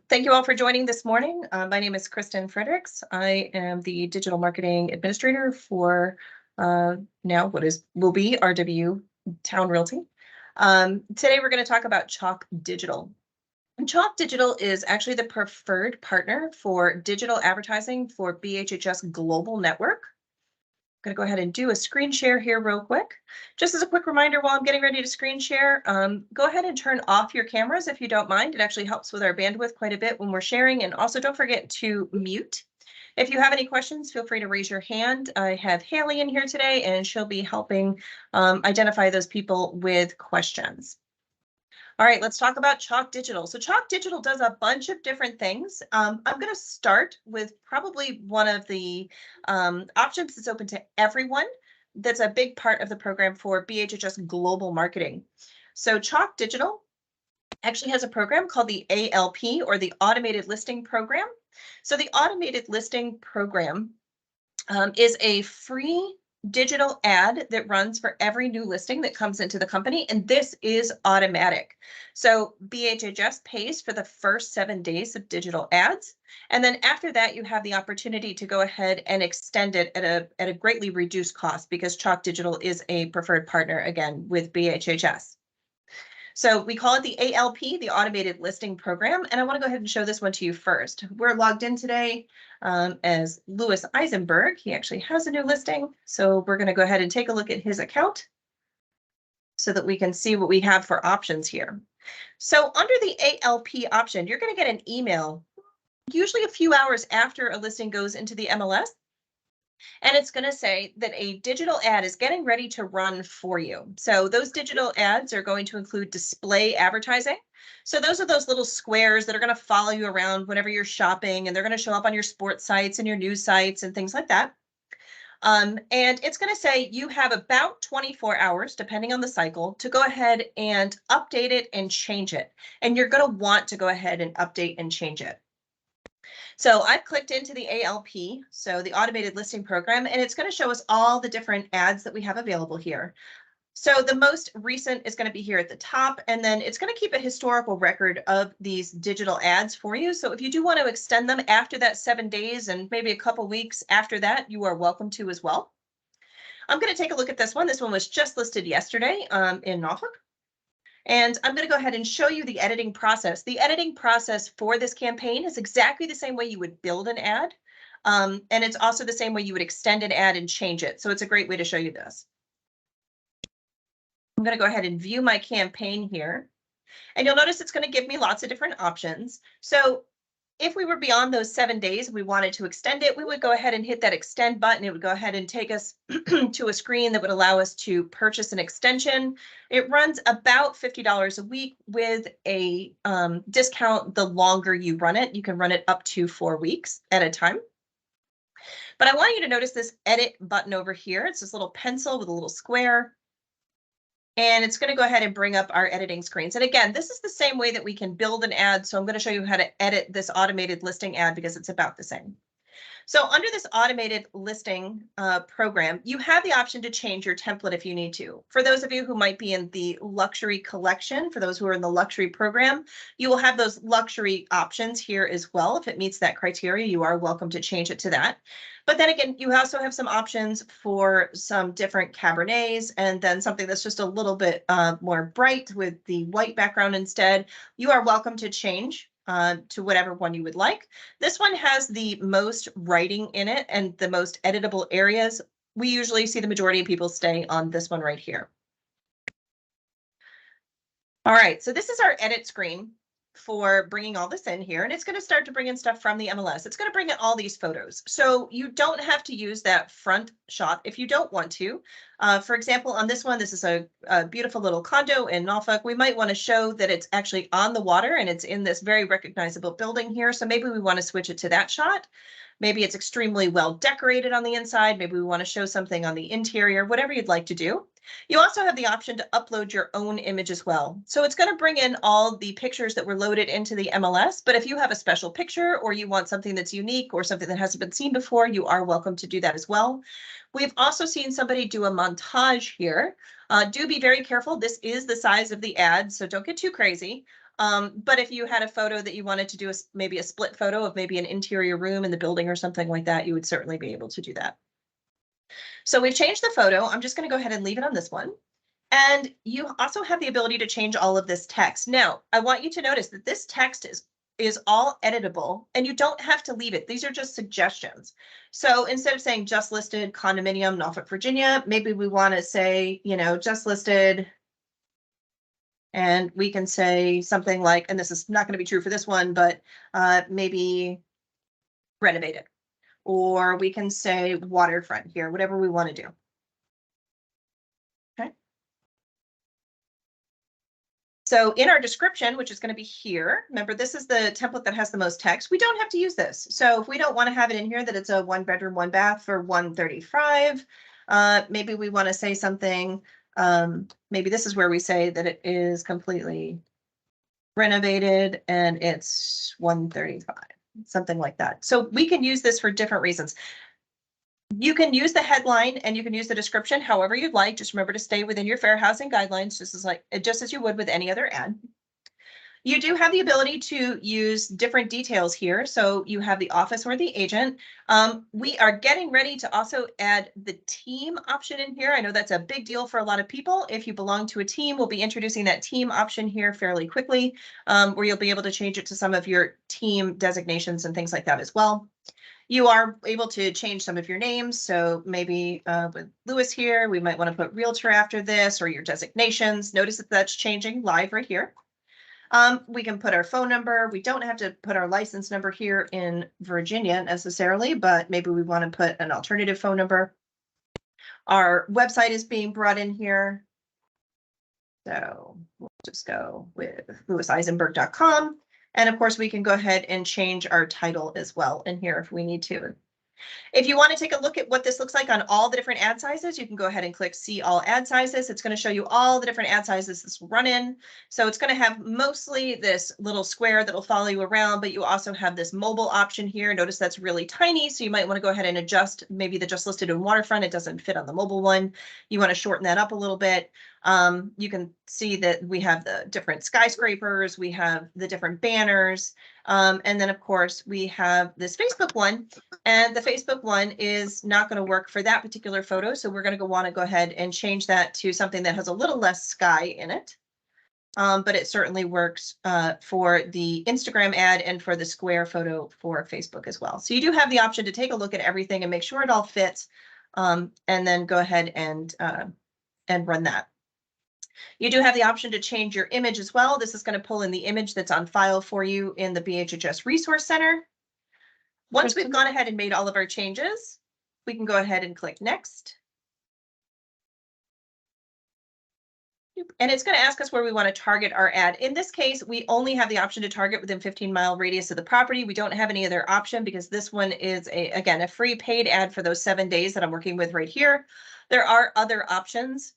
Thank you all for joining this morning. My name is Kristen Fredericks. I am the Digital Marketing Administrator for now will be RW Town Realty. Today we're going to talk about Chalk Digital. And Chalk Digital is actually the preferred partner for digital advertising for BHHS Global Network. I'm going to go ahead and do a screen share here real quick. Just as a quick reminder, while I'm getting ready to screen share, go ahead and turn off your cameras if you don't mind. It actually helps with our bandwidth quite a bit when we're sharing. And also don't forget to mute. If you have any questions, feel free to raise your hand. I have Haley in here today, and she'll be helping identify those people with questions. All right, let's talk about Chalk Digital. So Chalk Digital does a bunch of different things. I'm going to start with probably one of the options that's open to everyone. That's a big part of the program for BHHS Global Marketing. So Chalk Digital actually has a program called the ALP, or the Automated Listing Program. So the Automated Listing Program is a free digital ad that runs for every new listing that comes into the company, and this is automatic. So BHHS pays for the first 7 days of digital ads, and then after that you have the opportunity to go ahead and extend it at a greatly reduced cost, because Chalk Digital is a preferred partner again with BHHS. So we call it the ALP, the Automated Listing Program, and I want to go ahead and show this one to you first. We're logged in today as Louis Eisenberg. He actually has a new listing, so we're going to go ahead and take a look at his account so that we can see what we have for options here. So under the ALP option, you're going to get an email usually a few hours after a listing goes into the MLS. And it's going to say that a digital ad is getting ready to run for you. So those digital ads are going to include display advertising. So those are those little squares that are going to follow you around whenever you're shopping, and they're going to show up on your sports sites and your news sites and things like that. And it's going to say you have about 24 hours, depending on the cycle, to go ahead and update it and change it. And you're going to want to go ahead and update and change it. So I've clicked into the ALP, so the Automated Listing Program, and it's going to show us all the different ads that we have available here. So the most recent is going to be here at the top, and then it's going to keep a historical record of these digital ads for you. So if you do want to extend them after that 7 days and maybe a couple weeks after that, you are welcome to as well. I'm going to take a look at this one. This one was just listed yesterday in Norfolk. And I'm going to go ahead and show you the editing process. The editing process for this campaign is exactly the same way you would build an ad. And it's also the same way you would extend an ad and change it. So it's a great way to show you this. I'm going to go ahead and view my campaign here. And you'll notice it's going to give me lots of different options. So if we were beyond those 7 days, we wanted to extend it, we would go ahead and hit that extend button. It would go ahead and take us to a screen that would allow us to purchase an extension. It runs about $50 a week with a discount the longer you run it. You can run it up to 4 weeks at a time. But I want you to notice this edit button over here. It's this little pencil with a little square. And it's going to go ahead and bring up our editing screens. And again, this is the same way that we can build an ad. So I'm going to show you how to edit this automated listing ad because it's about the same. So under this automated listing program, you have the option to change your template if you need to. For those of you who might be in the luxury collection, for those who are in the luxury program, you will have those luxury options here as well. If it meets that criteria, you are welcome to change it to that. But then again, you also have some options for some different Cabernets, and then something that's just a little bit more bright with the white background instead. You are welcome to change to whatever one you would like. This one has the most writing in it and the most editable areas. We usually see the majority of people stay on this one right here. All right, so this is our edit screen for bringing all this in here, and it's going to start to bring in stuff from the MLS. It's going to bring in all these photos. So you don't have to use that front shot if you don't want to. For example, on this one, this is a beautiful little condo in Norfolk. We might want to show that it's actually on the water and it's in this very recognizable building here. So maybe we want to switch it to that shot. Maybe it's extremely well decorated on the inside. Maybe we want to show something on the interior, whatever you'd like to do. You also have the option to upload your own image as well. So it's going to bring in all the pictures that were loaded into the MLS. But if you have a special picture or you want something that's unique or something that hasn't been seen before, you are welcome to do that as well. We've also seen somebody do a montage here. Do be very careful. This is the size of the ad, so don't get too crazy. But if you had a photo that you wanted to do maybe a split photo of maybe an interior room in the building or something like that, you would certainly be able to do that. So we've changed the photo. I'm just going to go ahead and leave it on this one. And you also have the ability to change all of this text. Now, I want you to notice that this text is all editable and you don't have to leave it. These are just suggestions. So instead of saying just listed condominium, Norfolk, Virginia, maybe we want to say, you know, just listed. And we can say something like, and this is not going to be true for this one, but maybe renovated. Or we can say waterfront here, whatever we want to do. Okay. So in our description, which is going to be here, remember this is the template that has the most text. We don't have to use this. So if we don't want to have it in here that it's a 1-bedroom, 1-bath for 135, maybe we want to say something. Maybe this is where we say that it is completely renovated and it's 135, something like that. So we can use this for different reasons. You can use the headline and you can use the description however you'd like. Just remember to stay within your fair housing guidelines, just as you would with any other ad. You do have the ability to use different details here. So you have the office or the agent. We are getting ready to also add the team option in here. I know that's a big deal for a lot of people. If you belong to a team, we'll be introducing that team option here fairly quickly, where you'll be able to change it to some of your team designations and things like that as well. You are able to change some of your names. So maybe with Lewis here, we might want to put realtor after this or your designations. Notice that that's changing live right here. We can put our phone number. We don't have to put our license number here in Virginia necessarily, but maybe we want to put an alternative phone number. Our website is being brought in here. So we'll just go with lewiseisenberg.com. And of course, we can go ahead and change our title as well in here if we need to. If you want to take a look at what this looks like on all the different ad sizes, you can go ahead and click see all ad sizes. It's going to show you all the different ad sizes this will run in. So it's going to have mostly this little square that'll follow you around, but you also have this mobile option here. Notice that's really tiny. So you might want to go ahead and adjust maybe the just listed in waterfront. It doesn't fit on the mobile one. You want to shorten that up a little bit. You can see that we have the different skyscrapers. We have the different banners. And then of course we have this Facebook one, and the Facebook one is not going to work for that particular photo. So we're going to want to go ahead and change that to something that has a little less sky in it. But it certainly works for the Instagram ad and for the square photo for Facebook as well. So you do have the option to take a look at everything and make sure it all fits, and then go ahead and run that. You do have the option to change your image as well. This is going to pull in the image that's on file for you in the BHHS Resource Center. Once we've gone ahead and made all of our changes, we can go ahead and click next. And it's going to ask us where we want to target our ad. In this case, we only have the option to target within 15-mile radius of the property. We don't have any other option because this one is, again, a free paid ad for those 7 days that I'm working with right here. There are other options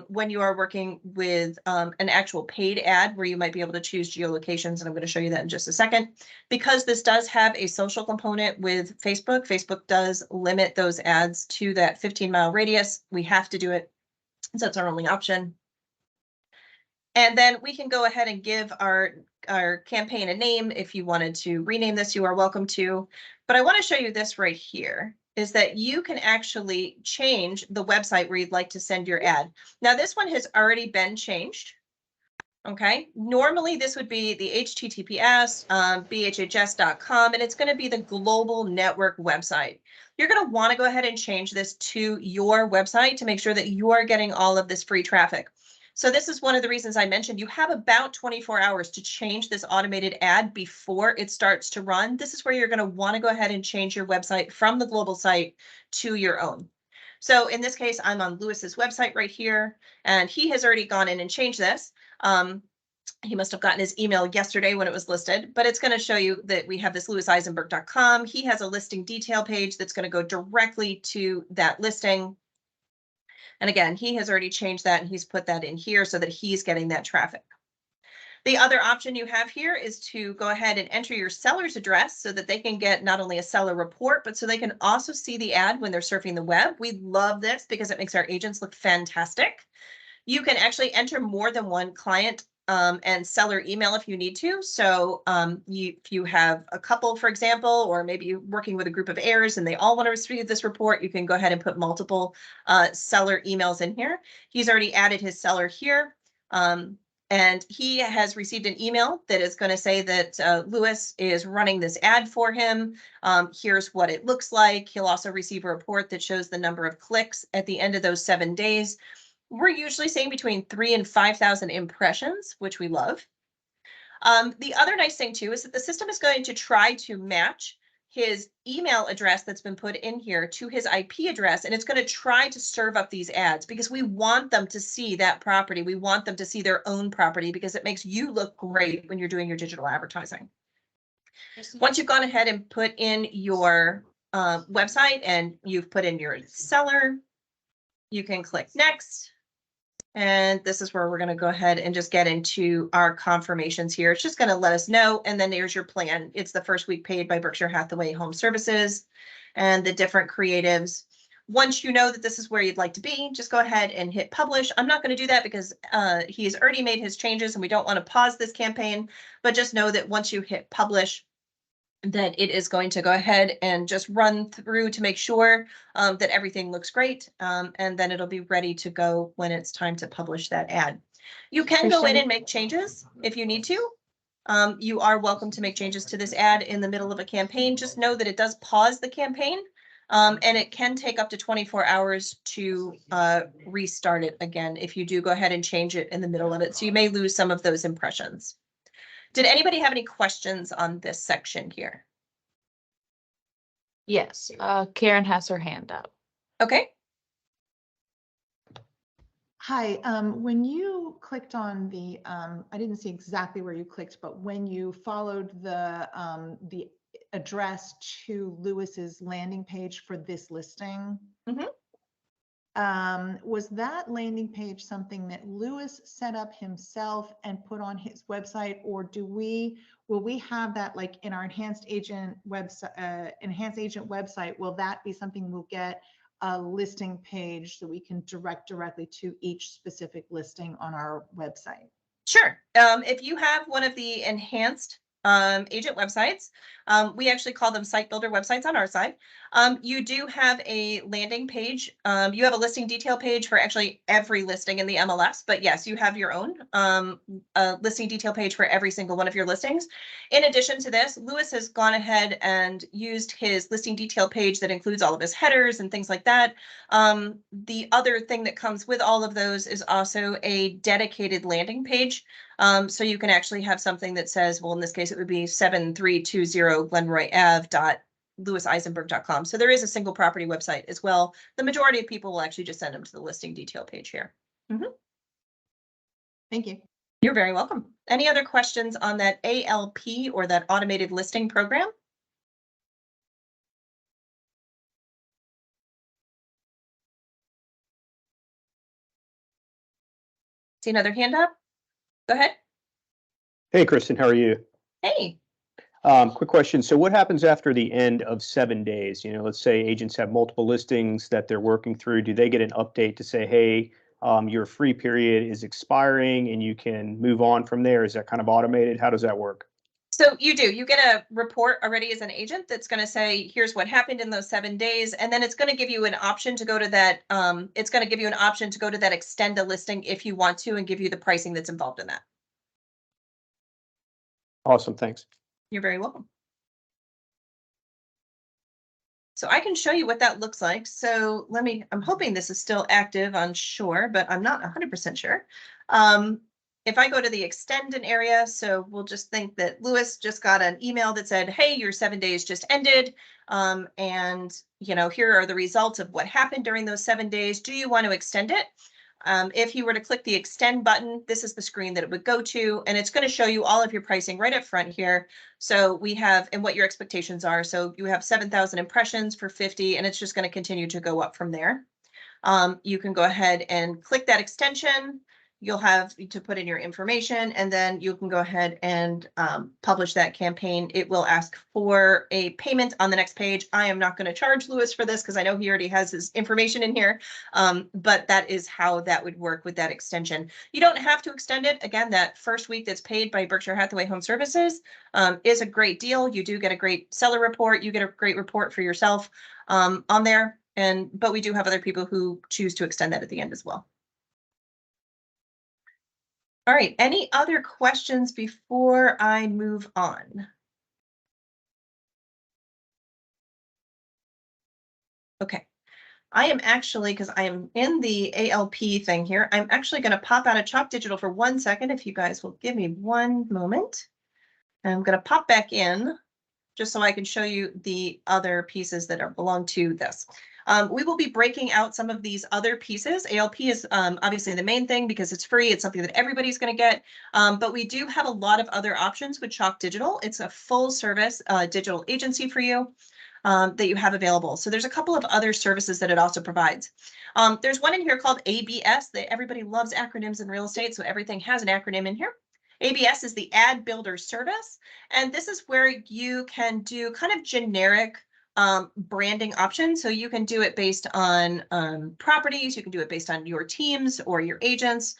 when you are working with an actual paid ad where you might be able to choose geolocations, and I'm going to show you that in just a second. Because this does have a social component with Facebook, Facebook does limit those ads to that 15-mile radius. We have to do it, so that's our only option. And then we can go ahead and give our campaign a name. If you wanted to rename this, you are welcome to. But I want to show you this right here, is that you can actually change the website where you'd like to send your ad. Now, this one has already been changed. Okay, normally this would be the HTTPS, bhhs.com, and it's going to be the global network website. You're going to want to go ahead and change this to your website to make sure that you are getting all of this free traffic. So this is one of the reasons I mentioned you have about 24 hours to change this automated ad before it starts to run. This is where you're going to want to go ahead and change your website from the global site to your own. So in this case, I'm on Lewis's website right here, and he has already gone in and changed this. He must have gotten his email yesterday when it was listed, but it's going to show you that we have this lewiseisenberg.com. He has a listing detail page that's going to go directly to that listing. And again, he has already changed that and he's put that in here so that he's getting that traffic. The other option you have here is to go ahead and enter your seller's address so that they can get not only a seller report, but so they can also see the ad when they're surfing the web. We love this because it makes our agents look fantastic. You can actually enter more than one client and seller email if you need to. So if you have a couple, for example, or maybe you're working with a group of heirs and they all want to receive this report, you can go ahead and put multiple seller emails in here. He's already added his seller here. And he has received an email that is going to say that Lewis is running this ad for him. Here's what it looks like. He'll also receive a report that shows the number of clicks at the end of those 7 days. We're usually saying between 3,000 and 5,000 impressions, which we love. The other nice thing too is that the system is going to try to match his email address that's been put in here to his IP address, and it's going to try to serve up these ads because we want them to see that property. We want them to see their own property because it makes you look great when you're doing your digital advertising. Once you've gone ahead and put in your website and you've put in your seller, you can click next. And this is where we're going to go ahead and just get into our confirmations here. It's just going to let us know. And then there's your plan. It's the first week paid by Berkshire Hathaway Home Services and the different creatives. Once you know that this is where you'd like to be, just go ahead and hit publish. I'm not going to do that because he's already made his changes and we don't want to pause this campaign, but just know that once you hit publish, that it is going to go ahead and just run through to make sure that everything looks great. And then it'll be ready to go when it's time to publish that ad. You can go in and make changes if you need to. You are welcome to make changes to this ad in the middle of a campaign. Just know that it does pause the campaign and it can take up to 24 hours to restart it again if you do go ahead and change it in the middle of it. So you may lose some of those impressions. Did anybody have any questions on this section here? Yes, Karen has her hand up. Okay. Hi, when you clicked on the, I didn't see exactly where you clicked, but when you followed the address to Lewis's landing page for this listing, was that landing page something that Lewis set up himself and put on his website, or will we have that like in our enhanced agent website? Will that be something we'll get a listing page so we can direct directly to each specific listing on our website? Sure. If you have one of the enhanced agent websites, we actually call them site builder websites on our side. You do have a landing page. You have a listing detail page for actually every listing in the MLS, but yes, you have your own listing detail page for every single one of your listings. In addition to this, Lewis has gone ahead and used his listing detail page that includes all of his headers and things like that. The other thing that comes with all of those is also a dedicated landing page. So you can actually have something that says, well, in this case, it would be 7320 Glenroy Ave.lewiseisenberg.com. So there is a single property website as well. The majority of people will actually just send them to the listing detail page here. Thank you. You're very welcome. Any other questions on that ALP or that automated listing program? See another hand up? Go ahead. Hey, Kristen, how are you? Hey. Quick question. So what happens after the end of 7 days? You know, let's say agents have multiple listings that they're working through. Do they get an update to say, hey, your free period is expiring and you can move on from there? Is that kind of automated? How does that work? So you do. You get a report already as an agent that's going to say, here's what happened in those 7 days. And then it's going to give you an option to go to that. It's going to give you an option to go to that extend a listing if you want to and give you the pricing that's involved in that. Awesome. Thanks. You're very welcome. So I can show you what that looks like. So I'm hoping this is still active on Shore, but I'm not 100% sure. If I go to the extend an area, so we'll just think that Lewis just got an email that said, hey, your 7 days just ended. And here are the results of what happened during those 7 days. Do you want to extend it? If you were to click the extend button, this is the screen that it would go to, and it's going to show you all of your pricing right up front here. So we have, and what your expectations are. So you have 7,000 impressions for 50, and it's just going to continue to go up from there. You can go ahead and click that extension. you'll have to put in your information, and then you can go ahead and publish that campaign. It will ask for a payment on the next page. I am not going to charge Lewis for this because I know he already has his information in here, but that is how that would work with that extension. You don't have to extend it. Again, that first week that's paid by Berkshire Hathaway Home Services is a great deal. You do get a great seller report. You get a great report for yourself on there. But we do have other people who choose to extend that at the end as well. All right, any other questions before I move on? Okay, I am actually, because I am in the ALP thing here, I'm actually going to pop out of Chalk Digital for 1 second, if you guys will give me 1 moment. I'm going to pop back in just so I can show you the other pieces that belong to this. We will be breaking out some of these other pieces. ALP is obviously the main thing because it's free. It's something that everybody's going to get. But we do have a lot of other options with Chalk Digital. It's a full service digital agency for you that you have available. So there's a couple of other services that it also provides. There's one in here called ABS. Everybody loves acronyms in real estate, so everything has an acronym in here. ABS is the Ad Builder Service, and this is where you can do kind of generic branding options. So you can do it based on properties, you can do it based on your teams or your agents,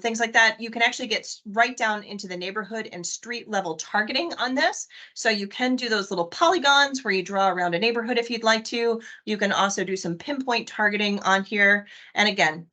things like that. You can actually get right down into the neighborhood and street level targeting on this. So you can do those little polygons where you draw around a neighborhood if you'd like to. You can also do some pinpoint targeting on here. And again,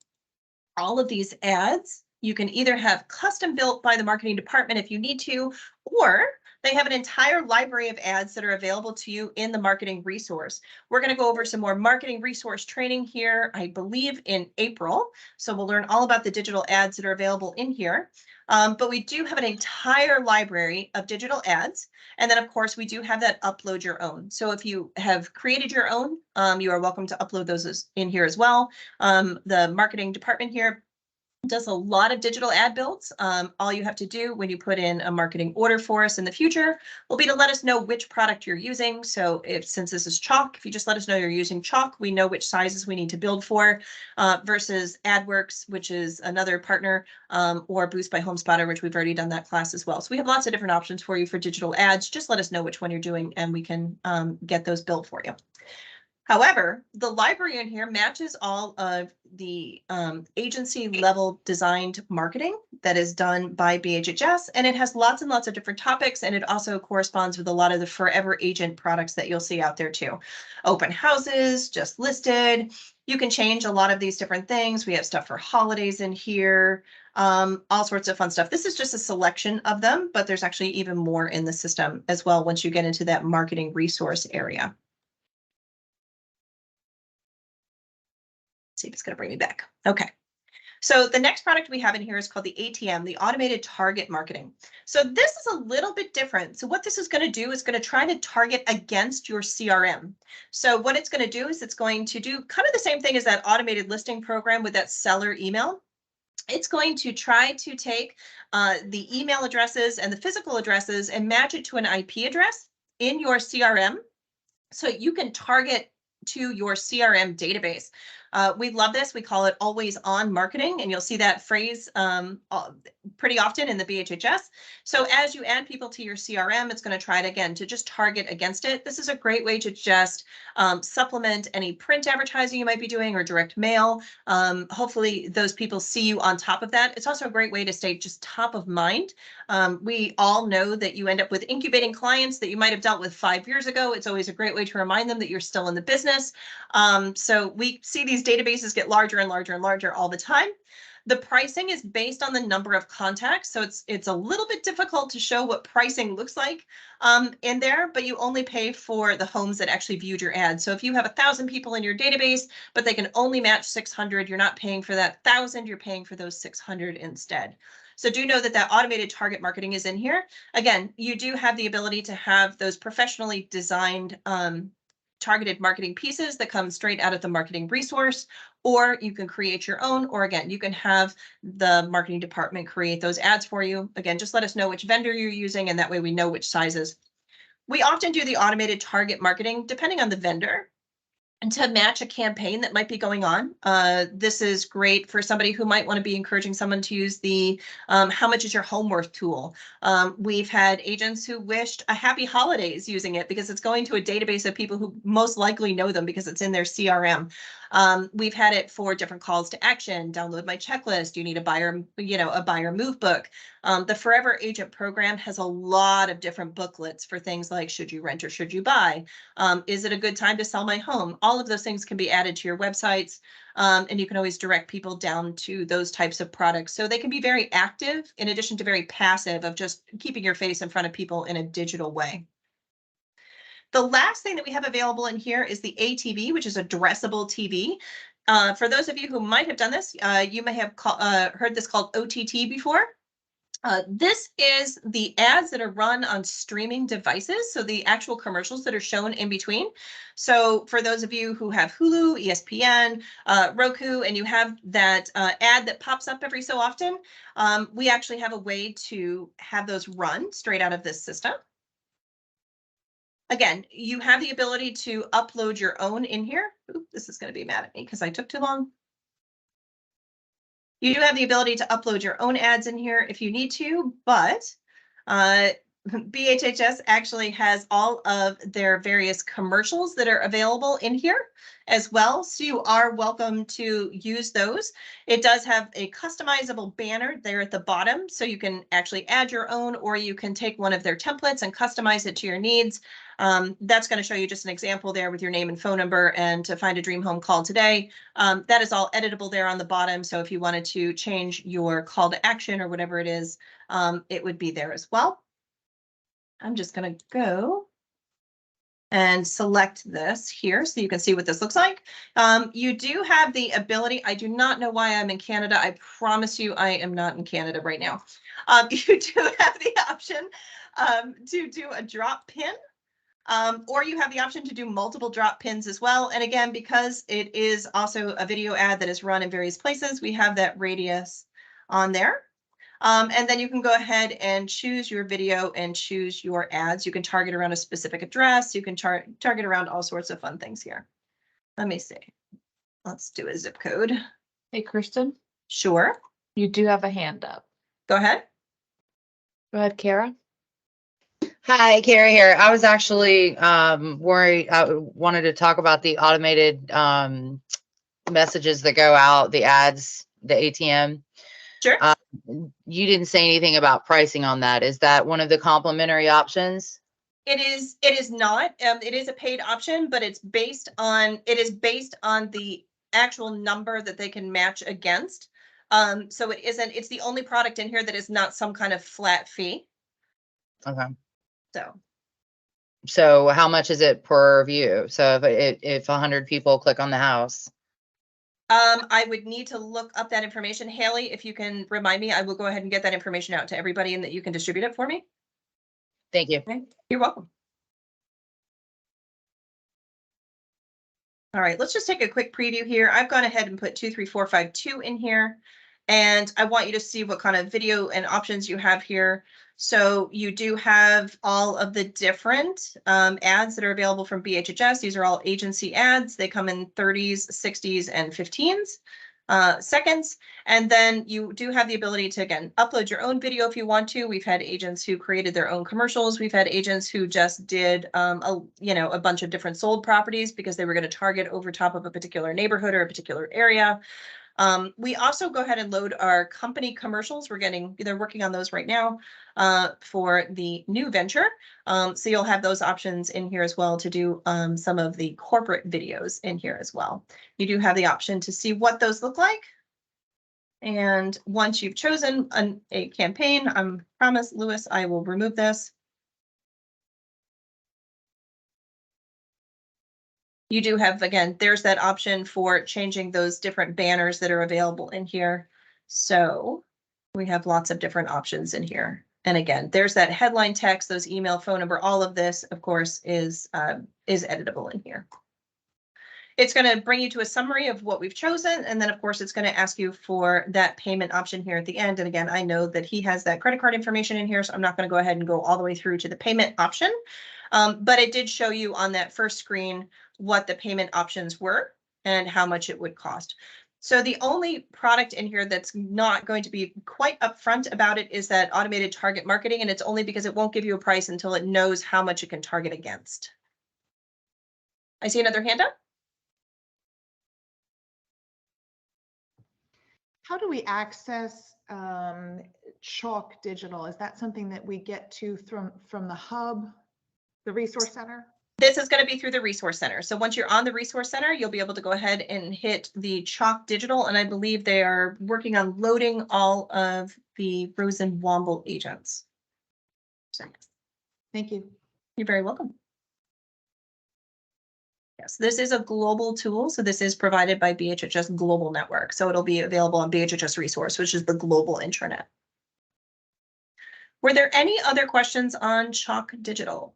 all of these ads, you can either have custom built by the marketing department if you need to, or they have an entire library of ads that are available to you in the marketing resource. We're going to go over some more marketing resource training here, I believe in April. So we'll learn all about the digital ads that are available in here. But we do have an entire library of digital ads. And then of course we do have that upload your own. So if you have created your own, you are welcome to upload those in here as well. The marketing department here does a lot of digital ad builds. All you have to do when you put in a marketing order for us in the future will be to let us know which product you're using. So since this is Chalk, if you just let us know you're using Chalk, we know which sizes we need to build for versus AdWorks, which is another partner, or Boost by HomeSpotter, which we've already done that class as well. So we have lots of different options for you for digital ads. Just let us know which one you're doing and we can get those built for you. However, the library in here matches all of the agency level designed marketing that is done by BHHS, and it has lots and lots of different topics, and it also corresponds with a lot of the Forever Agent products that you'll see out there too. Open houses, just listed. You can change a lot of these different things. We have stuff for holidays in here, all sorts of fun stuff. This is just a selection of them, but there's actually even more in the system as well once you get into that marketing resource area. See if it's going to bring me back. Okay. So the next product we have in here is called the ATM, the Automated Target Marketing. So this is a little bit different. So what this is going to do is going to try to target against your CRM. So what it's going to do is it's going to do kind of the same thing as that automated listing program with that seller email. It's going to try to take the email addresses and the physical addresses and match it to an IP address in your CRM so you can target to your CRM database. We love this. We call it always on marketing, and you'll see that phrase pretty often in the BHHS. So as you add people to your CRM, it's going to try it again to just target against it. This is a great way to just supplement any print advertising you might be doing or direct mail. Hopefully those people see you on top of that. It's also a great way to stay just top of mind. We all know that you end up with incubating clients that you might have dealt with 5 years ago. It's always a great way to remind them that you're still in the business. So we see these databases get larger and larger and larger all the time. The pricing is based on the number of contacts, so it's a little bit difficult to show what pricing looks like in there, but you only pay for the homes that actually viewed your ad. So if you have 1,000 people in your database, but they can only match 600, you're not paying for that 1,000, you're paying for those 600 instead. So do know that that automated target marketing is in here. Again, you do have the ability to have those professionally designed targeted marketing pieces that come straight out of the marketing resource, or you can create your own, or again, you can have the marketing department create those ads for you. Again, just let us know which vendor you're using, and that way we know which sizes. We often do the automated target marketing depending on the vendor. to match a campaign that might be going on. This is great for somebody who might want to be encouraging someone to use the how much is your home worth tool. We've had agents who wished a happy holidays using it because it's going to a database of people who most likely know them because it's in their CRM. We've had it for different calls to action, download my checklist, you need a buyer, a buyer move book. The Forever Agent program has a lot of different booklets for things like should you rent or should you buy? Is it a good time to sell my home? All of those things can be added to your websites, and you can always direct people down to those types of products. So they can be very active in addition to very passive of just keeping your face in front of people in a digital way. The last thing that we have available in here is the ATV, which is addressable TV. For those of you who might have done this, you may have heard this called OTT before. This is the ads that are run on streaming devices, so the actual commercials that are shown in between. So for those of you who have Hulu, ESPN, Roku, and you have that ad that pops up every so often, we actually have a way to have those run straight out of this system. Again, you have the ability to upload your own in here. Ooh, this is going to be mad at me because I took too long. You do have the ability to upload your own ads in here if you need to, but BHHS actually has all of their various commercials that are available in here as well. So you are welcome to use those. It does have a customizable banner there at the bottom. So you can actually add your own, or you can take one of their templates and customize it to your needs. That's going to show you just an example there with your name and phone number and to find a dream home call today. That is all editable there on the bottom. So if you wanted to change your call to action or whatever it is, it would be there as well. I'm just going to go and select this here so you can see what this looks like. You do have the ability, I do not know why I'm in Canada. I promise you I am not in Canada right now. You do have the option to do a drop pin. Or you have the option to do multiple drop pins as well. And again, because it is also a video ad that is run in various places, we have that radius on there. And then you can go ahead and choose your video and choose your ads. You can target around a specific address. You can target around all sorts of fun things here. Let me see. Let's do a zip code. Hey, Kristen, Sure. you do have a hand up. Go ahead. Go ahead, Kara. Hi, Kara here. I was actually worried. I wanted to talk about the automated messages that go out, the ads, the ATM. Sure. You didn't say anything about pricing on that. Is that one of the complimentary options? It is not. It is a paid option, but it is based on the actual number that they can match against. So it isn't. It's the only product in here that is not some kind of flat fee. Okay. So how much is it per view? So if 100 people click on the house. I would need to look up that information. Haley, if you can remind me, I will go ahead and get that information out to everybody and that you can distribute it for me. Thank you. Okay. You're welcome. All right, let's just take a quick preview here. I've gone ahead and put 23452 in here, and I want you to see what kind of video and options you have here. So you do have all of the different ads that are available from BHHS. These are all agency ads. They come in 30s, 60s, and 15s. Seconds. And then you do have the ability to, again, upload your own video if you want to. We've had agents who created their own commercials. We've had agents who just did, a bunch of different sold properties because they were going to target over top of a particular neighborhood or a particular area. We also go ahead and load our company commercials. They're working on those right now for the new venture. So you'll have those options in here as well to do some of the corporate videos in here as well. You do have the option to see what those look like. And once you've chosen a campaign, I promise, Lewis, I will remove this. You do have, again, there's that option for changing those different banners that are available in here. So we have lots of different options in here. And again, there's that headline text, those email, phone number, all of this, of course, is editable in here. It's going to bring you to a summary of what we've chosen. And then, of course, it's going to ask you for that payment option here at the end. And again, I know that he has that credit card information in here, so I'm not going to go ahead and go all the way through to the payment option. But it did show you on that first screen what the payment options were and how much it would cost. So the only product in here that's not going to be quite upfront about it is that automated target marketing, and it's only because it won't give you a price until it knows how much it can target against. I see another hand up. How do we access Chalk Digital? Is that something that we get to from the hub, the resource center? This is going to be through the resource center. So once you're on the resource center, you'll be able to go ahead and hit the Chalk Digital. And I believe they are working on loading all of the Rosen Womble agents. So Thank you. you're very welcome. Yes, this is a global tool. So this is provided by BHHS Global Network. So it'll be available on BHHS Resource, which is the global intranet. Were there any other questions on Chalk Digital?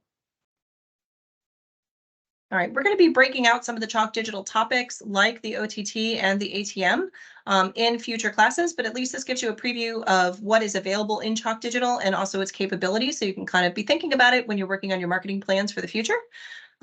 All right, we're going to be breaking out some of the Chalk Digital topics like the OTT and the ATM in future classes, but at least this gives you a preview of what is available in Chalk Digital and also its capabilities. So you can kind of be thinking about it when you're working on your marketing plans for the future.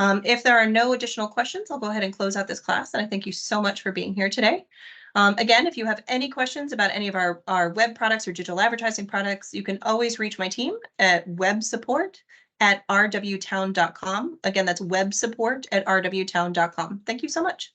If there are no additional questions, I'll go ahead and close out this class. And I thank you so much for being here today. Again, if you have any questions about any of our web products or digital advertising products, you can always reach my team at websupport@rwtown.com. Again, that's websupport@rwtown.com. Thank you so much.